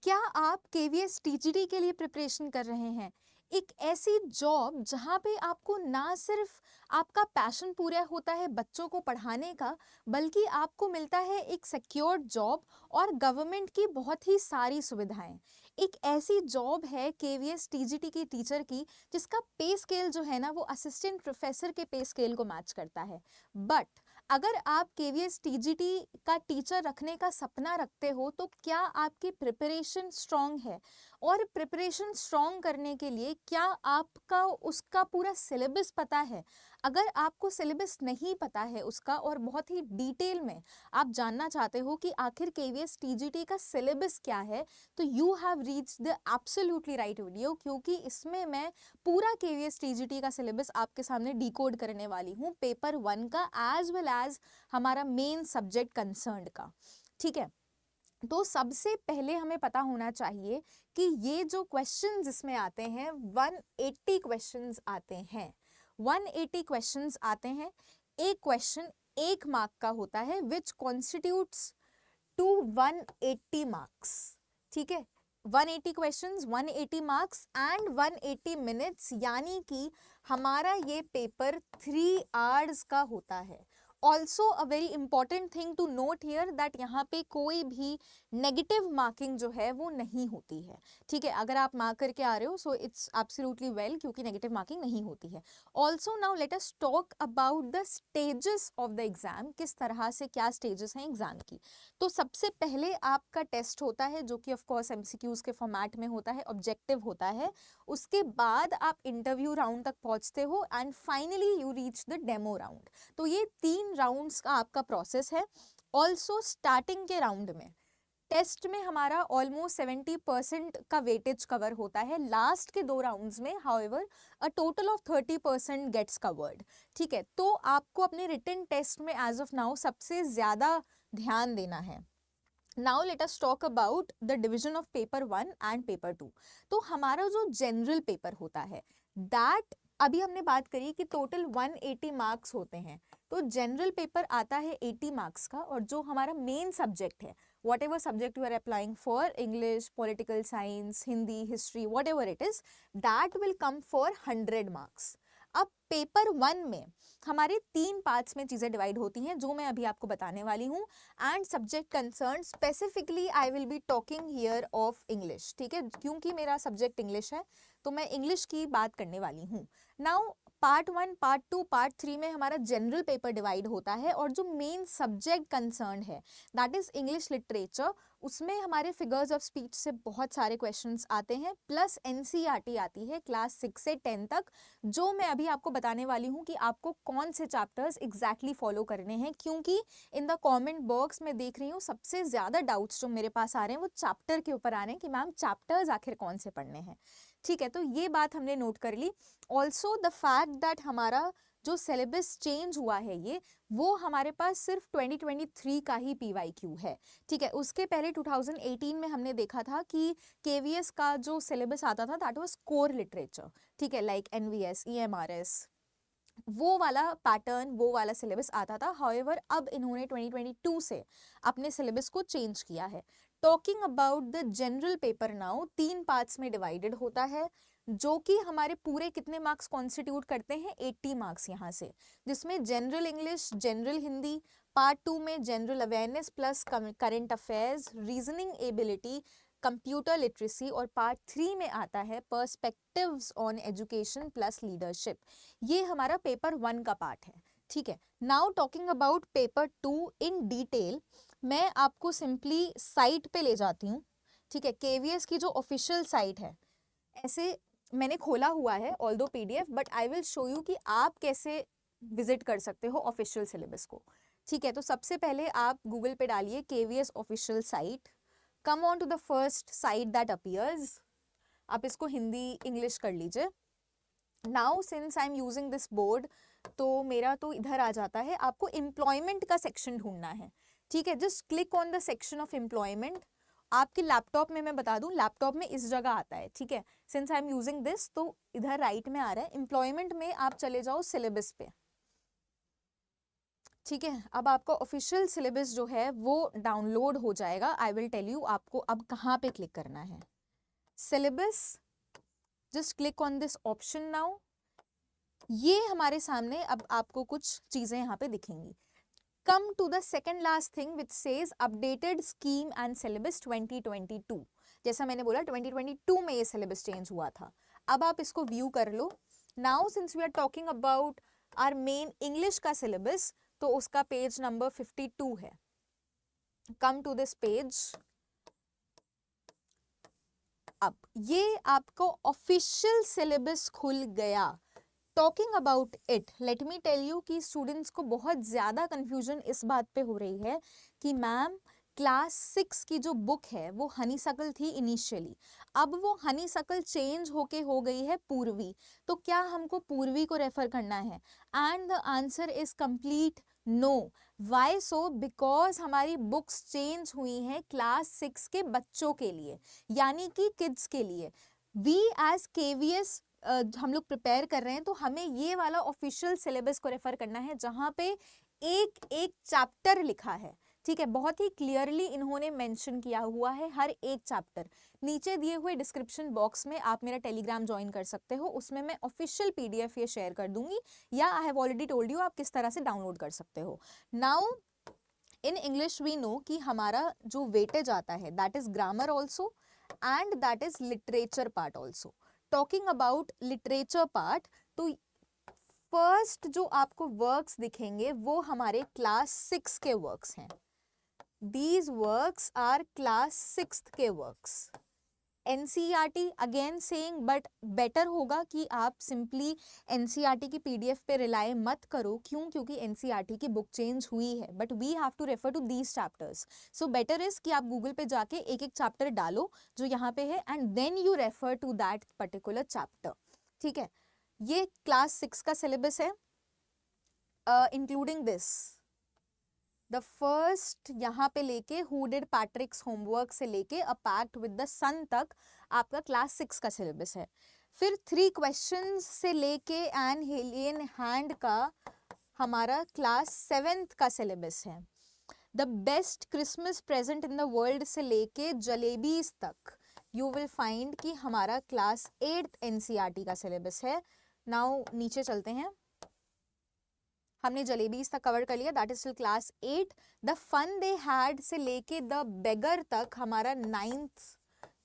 क्या आप KVS TGT के लिए प्रिपरेशन कर रहे हैं? एक ऐसी जॉब जहाँ पे आपको ना सिर्फ आपका पैशन पूरा होता है बच्चों को पढ़ाने का, बल्कि आपको मिलता है एक सिक्योर्ड जॉब और गवर्नमेंट की बहुत ही सारी सुविधाएं। एक ऐसी जॉब है केवीएस टीजीटी की टीचर की, जिसका पे स्केल जो है ना वो असिस्टेंट प्रोफेसर के पे स्केल को मैच करता है। बट अगर आप केवीएस टीजीटी का टीचर रखने का सपना रखते हो, तो क्या आपकी प्रिपरेशन स्ट्रांग है? और प्रिपरेशन स्ट्रांग करने के लिए क्या आपका उसका पूरा सिलेबस पता है? अगर आपको सिलेबस नहीं पता है उसका और बहुत ही डिटेल में आप जानना चाहते हो कि आखिर केवीएस टीजीटी का सिलेबस क्या है, तो you have reached the absolutely right video, क्योंकि इसमें मैं पूरा केवीएस टीजीटी का सिलेबस आपके सामने डिकोड करने वाली हूँ, पेपर 1 का एज वेल एज हमारा मेन सब्जेक्ट कंसर्न्ड का। ठीक है, तो सबसे पहले हमें पता होना चाहिए कि ये जो क्वेश्चंस इसमें आते हैं 180 क्वेश्चंस आते हैं। 180 क्वेश्चंस आते हैं। एक क्वेश्चन 1 मार्क का होता है, विच कॉन्स्टिट्यूट्स टू 180 मार्क्स। ठीक है, 180 क्वेश्चंस 180 मार्क्स एंड 180 मिनट्स, यानी कि हमारा ये पेपर 3 आवर्स का होता है। Also a very important thing to note here that यहाँ पे कोई भी नेगेटिव मार्किंग जो है वो नहीं होती है। ठीक है, अगर आप मार्क करके आ रहे हो सो इट्स एब्सोल्युटली वेल, क्योंकि नेगेटिव मार्किंग नहीं होती है। Also now let us talk about the stages of the exam, किस तरह से क्या स्टेजेस हैं एग्जाम की। तो सबसे पहले आपका टेस्ट होता है, जो कि ऑफ कोर्स एमसीक्यूज के फॉर्मेट में होता है, ऑब्जेक्टिव होता है। उसके बाद आप इंटरव्यू राउंड तक पहुंचते हो and finally you reach the demo round. तो ये 3 राउंड्स का आपका प्रोसेस है। ऑल्सो स्टार्टिंग के राउंड में टेस्ट में हमारा ऑलमोस्ट 70% का वेटेज कवर होता है। लास्ट के 2 राउंड्स में however a total of 30% gets covered. ठीक है, तो आपको अपने रिटन टेस्ट में एज ऑफ नाउ सबसे ज्यादा ध्यान देना है। Now let us talk about the division of paper 1 and paper 2। तो हमारा जो जनरल पेपर होता है, दैट अभी हमने बात करी कि टोटल 180 मार्क्स होते हैं। तो जनरल पेपर आता है 80 मार्क्स का, और जो हमारा मेन सब्जेक्ट है, whatever subject you are applying for, English, political science, Hindi, history, whatever it is, that will come for 100 marks. अब पेपर 1 में हमारे 3 पार्ट्स में चीज़ें डिवाइड होती हैं, जो मैं अभी आपको बताने वाली हूँ। And subject concern specifically I will be talking here of English. ठीक है, क्योंकि मेरा सब्जेक्ट इंग्लिश है तो मैं इंग्लिश की बात करने वाली हूँ। नाउ पार्ट 1, पार्ट 2, पार्ट 3 में हमारा जनरल पेपर डिवाइड होता है, और जो मेन सब्जेक्ट कंसर्न है दैट इज इंग्लिश लिटरेचर, उसमें हमारे फिगर्स ऑफ स्पीच से बहुत सारे क्वेश्चंस आते हैं, प्लस एनसीईआरटी आती है क्लास 6 से 10 तक, जो मैं अभी आपको बताने वाली हूँ कि आपको कौन से चैप्टर्स एग्जैक्टली फॉलो करने हैं। क्योंकि इन द कमेंट बॉक्स में देख रही हूँ सबसे ज़्यादा डाउट्स जो मेरे पास आ रहे हैं वो चैप्टर के ऊपर आ रहे हैं कि मैम चैप्टर्स आखिर कौन से पढ़ने हैं। ठीक है, तो ये बात हमने नोट कर ली। ऑल्सो द फैक्ट दैट हमारा जो सिलेबस चेंज हुआ है ये, वो हमारे पास सिर्फ 2023 का ही पीवाईक्यू है। ठीक है, उसके पहले 2018 में हमने देखा था कि केवीएस का जो सिलेबस आता था दैट वाज कोर लिटरेचर। ठीक है, लाइक एनवीएस, ईएमआरएस, वो वाला पैटर्न, वो वाला सिलेबस आता था। हाउएवर अब इन्होंने 2022 से अपने सिलेबस को चेंज किया है। Talking about the general paper now, 3 parts में डिवाइडेड होता है, जो कि हमारे पूरे कितने मार्क्स कॉन्स्टिट्यूट करते हैं, 80 मार्क्स यहाँ से, जिसमें general English, general Hindi, part 2 में general awareness plus current affairs, reasoning ability, computer literacy, और पार्ट 3 में आता है perspectives on education plus leadership. ये हमारा पेपर 1 का पार्ट है। ठीक है, now talking about paper 2 in detail, मैं आपको सिंपली साइट पे ले जाती हूँ। ठीक है, केवीएस की जो ऑफिशियल साइट है, ऐसे मैंने खोला हुआ है although PDF, but I will show you कि आप कैसे विजिट कर सकते हो ऑफिशियल सिलेबस को। ठीक है, तो सबसे पहले आप गूगल पे डालिए KVS official site, come on to the first site that appears. आप इसको हिंदी इंग्लिश कर लीजिए। Now since I am using this board, तो मेरा तो इधर आ जाता है। आपको एम्प्लॉयमेंट का सेक्शन ढूंढना है। ठीक है, just click on the section of employment. आपके लैपटॉप में मैं बता दूं, लैपटॉप में इस जगह आता है। ठीक है, since I am using this तो इधर राइट में आ रहा है। एम्प्लॉयमेंट में आप चले जाओ सिलेबस पे। ठीक है, अब आपका ऑफिशियल सिलेबस जो है वो डाउनलोड हो जाएगा। आई विल टेल यू आपको अब कहाँ पे क्लिक करना है। Syllabus, just click on this option now. ये हमारे सामने अब आपको कुछ चीजें यहाँ पे दिखेंगी। Come to the second last thing which says updated scheme and syllabus 2022। जैसा मैंने बोला 2022 में ये सिलेबस चेंज हुआ था। अब आप इसको व्यू कर लो। Now since we are talking about our main English का सिलेबस, तो उसका पेज नंबर 52 है। Come to this page. अब ये आपको ऑफिशियल सिलेबस खुल गया। Talking about it, let me tell you कि स्टूडेंट्स को बहुत ज़्यादा कंफ्यूजन इस बात पे हो रही है कि मैम क्लास 6 की जो बुक है वो हनीसकल थी इनिशियली, अब वो हनीसकल चेंज होके हो गई है पूर्वी, तो क्या हमको पूर्वी को रेफर करना है? And the answer is complete no. Why so? Because हमारी बुक्स चेंज हुई हैं क्लास 6 के बच्चों के लिए, यानी कि किड्स के लिए। वी एज केवीएस हम लोग प्रिपेयर कर रहे हैं, तो हमें ये वाला ऑफिशियल सिलेबस को रेफर करना है जहां पे एक एक चैप्टर लिखा है। ठीक है, बहुत ही क्लियरली इन्होंने मेंशन किया हुआ है हर एक चैप्टर। नीचे दिए हुए डिस्क्रिप्शन बॉक्स में आप मेरा टेलीग्राम ज्वाइन कर सकते हो, उसमें मैं ऑफिशियल पीडीएफ ये शेयर कर दूंगी, या I have already told you आप किस तरह से डाउनलोड कर सकते हो। Now in English we know कि हमारा जो वेटेज आता है that is grammar also and that is literature part also. Talking about literature part, तो फर्स्ट जो आपको वर्क्स दिखेंगे वो हमारे क्लास 6 के वर्क्स हैं। These works are class 6th के works। NCERT again saying, but better होगा कि आप सिंपली NCERT की PDF पे रिलाय मत करो। क्यों? क्योंकि NCERT की बुक चेंज हुई है, but we have to refer to these chapters. So better is कि आप गूगल पे जाके एक एक चैप्टर डालो जो यहाँ पे है, and then you refer to that particular chapter. ठीक है, ये क्लास 6 का सिलेबस है, इंक्लूडिंग दिस द फर्स्ट यहाँ पे लेके हु डिड पैट्रिक्स होमवर्क से लेके अ पैक्ट विद द सन तक आपका क्लास 6 का सिलेबस है। फिर 3 क्वेश्चंस से लेके एन हेलियन हैंड का हमारा क्लास 7th का सिलेबस है। The best Christmas present in the world से लेके जलेबीज तक यू विल फाइंड कि हमारा क्लास 8th NCERT का सिलेबस है। नाउ नीचे चलते हैं, हमने जलेबीज तक कवर कर लिया, that is till class 8। The fun they had से लेके द बेगर तक हमारा 9th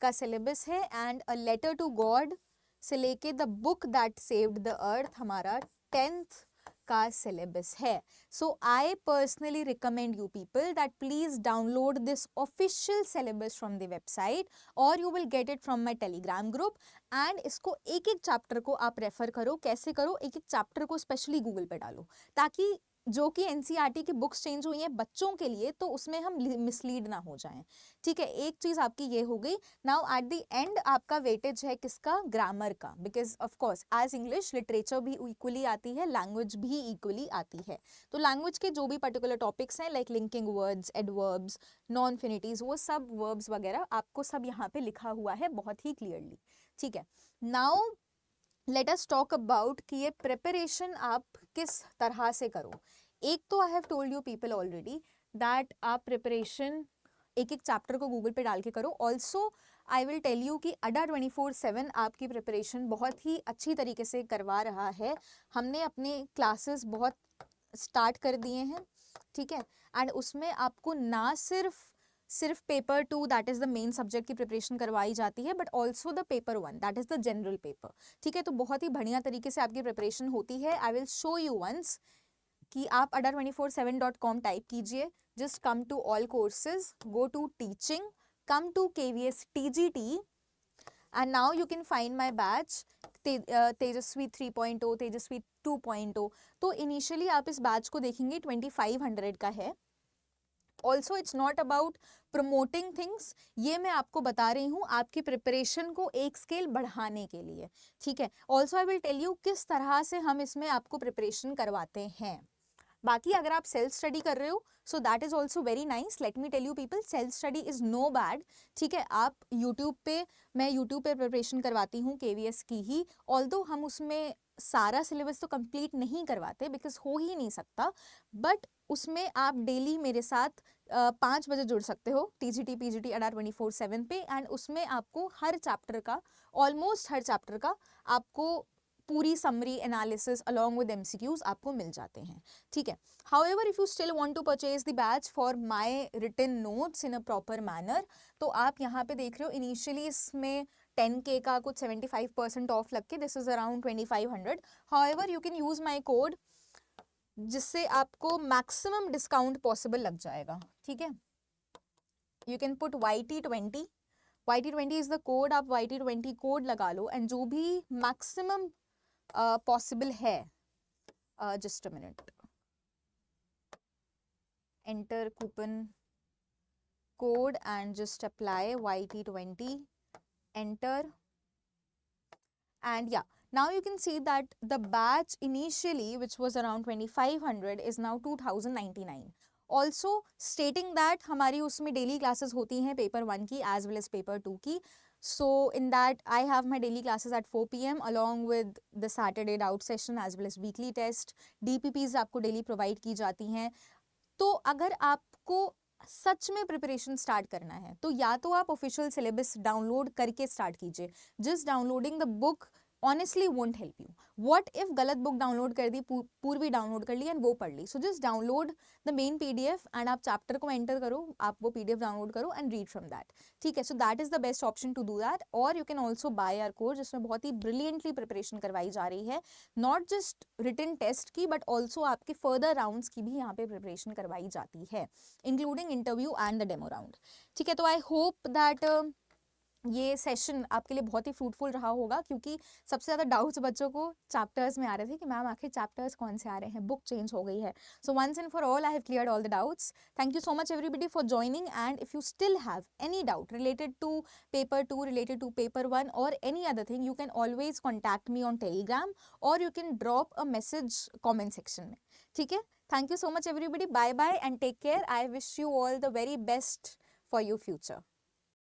का सिलेबस है, and a letter to God से लेके the book that saved the earth हमारा 10th का सिलेबस है। So I personally recommend you people that please download this official syllabus from the website और you will get it from my Telegram group. And इसको एक एक chapter को आप refer करो। कैसे करो? एक एक चैप्टर को स्पेशली गूगल पे डालो, ताकि जो कि NCERT की बुक्स चेंज हुई हैं बच्चों के लिए, तो उसमें हम मिसलीड ना हो जाएं। ठीक है, एक चीज आपकी ये हो गई। नाउ एट द एंड आपका वेटेज है किसका? ग्रामर का, because of course as English literature भी इक्वली आती है, लैंग्वेज भी इक्वली आती है। तो लैंग्वेज के जो भी पर्टिकुलर टॉपिक्स हैं like linking words, adverbs, non finites, वो सब वर्ब्स वगैरह आपको सब यहाँ पे लिखा हुआ है बहुत ही क्लियरली। ठीक है, now let us talk about कि ये प्रिपरेशन आप किस तरह से करो। एक तो I have told you people already that आप प्रिपरेशन एक एक चैप्टर को गूगल पे डाल के करो। Also I will tell you कि अड्डा 24/7 आपकी प्रिपरेशन बहुत ही अच्छी तरीके से करवा रहा है। हमने अपने क्लासेस बहुत स्टार्ट कर दिए हैं। ठीक है, एंड उसमें आपको ना सिर्फ paper 2 that is the main subject की प्रिपरेशन करवाई जाती है, but also the paper 1 that is the general paper. ठीक है, तो बहुत ही बढ़िया तरीके से आपकी प्रिपरेशन होती है। I will show you once कि आप adda247.com टाइप कीजिए, just come to all courses, go to teaching, come to KVS TGT, and now you can find my batch Tejaswi 3.0, Tejaswi 2.0। तो इनिशियली आप इस बैच को देखेंगे 2500 का है। Also it's not about promoting things, ये मैं आपको बता रही हूँ आपकी प्रिपरेशन को एक स्केल बढ़ाने के लिए। ठीक है, also I will tell you किस तरह से हम इसमें आपको प्रिपरेशन करवाते हैं। बाकी अगर आप सेल्फ स्टडी कर रहे हो so that is also very nice. Let me tell you people, self study is no bad. ठीक है, आप यूट्यूब पे, मैं यूट्यूब पे प्रिपरेशन करवाती हूँ KVS की ही, ऑल्दो हम उसमें सारा सिलेबस तो कंप्लीट नहीं करवाते बिकॉज हो ही नहीं सकता, बट उसमें आप डेली मेरे साथ 5 बजे जुड़ सकते हो TGT PGT अड्डा 24/7 पे, एंड उसमें आपको हर चैप्टर का, ऑलमोस्ट हर चैप्टर का आपको पूरी summary analysis along with MCQs आपको मिल जाते हैं, ठीक है। However, if you still want to purchase the batch for my written notes in a proper manner, तो आप यहाँ पे देख रहे हो इनिशियली इसमें 10K का कुछ 75% ऑफ लग के this is around 2500. However, you can use my code जिससे आपको मैक्सिमम डिस्काउंट पॉसिबल लग जाएगा, ठीक है। You can put YT20. YT20 is the code, आप YT20 कोड लगा लो एंड जो भी मैक्सिमम पॉसिबल है, just a minute, enter coupon code and just apply YT20, enter, and yeah, now you can see that the batch initially which was around 2500 is now 2099. Also stating that हमारी उसमें daily classes होती हैं paper 1 की as well as paper 2 की. So in that I have my daily classes at 4 PM along with the Saturday doubt session as well as weekly test. DPPs आपको daily provide की जाती हैं. तो अगर आपको सच में प्रिपरेशन स्टार्ट करना है तो या तो आप ऑफिशियल सिलेबस डाउनलोड करके स्टार्ट कीजिए. Just downloading the book honestly won't help you. What if गलत बुक डाउनलोड कर दी, पूर्वी डाउनलोड कर ली एंड वो पढ़ ली. सो जस्ट डाउनलोड द मेन PDF एंड आप चैप्टर को एंटर करो, आप वो PDF डाउनलोड करो एंड रीड फ्रॉम दैट, ठीक है. So that is the best option to do that. और you can also by our course जिसमें बहुत ही ब्रिलियंटली प्रिपरेशन करवाई जा रही है, नॉट जस्ट रिटन टेस्ट की बट ऑल्सो आपके फर्दर राउंड्स की भी यहाँ पे प्रिपरेशन करवाई जाती है, including interview and the demo round, ठीक है. तो आई होप दैट ये सेशन आपके लिए बहुत ही फ्रूटफुल रहा होगा, क्योंकि सबसे ज़्यादा डाउट्स बच्चों को चैप्टर्स में आ रहे थे कि मैम आखिर चैप्टर्स कौन से आ रहे हैं, बुक चेंज हो गई है. So once and for all I have cleared all the doubts. Thank you so much everybody for joining, and if you still have any doubt related to paper 2, related to paper 1 or any other thing, you can always contact me on Telegram or you can drop a message comment section में, ठीक है. Thank you so much everybody. Bye bye and take care. I wish you all the very best for your future.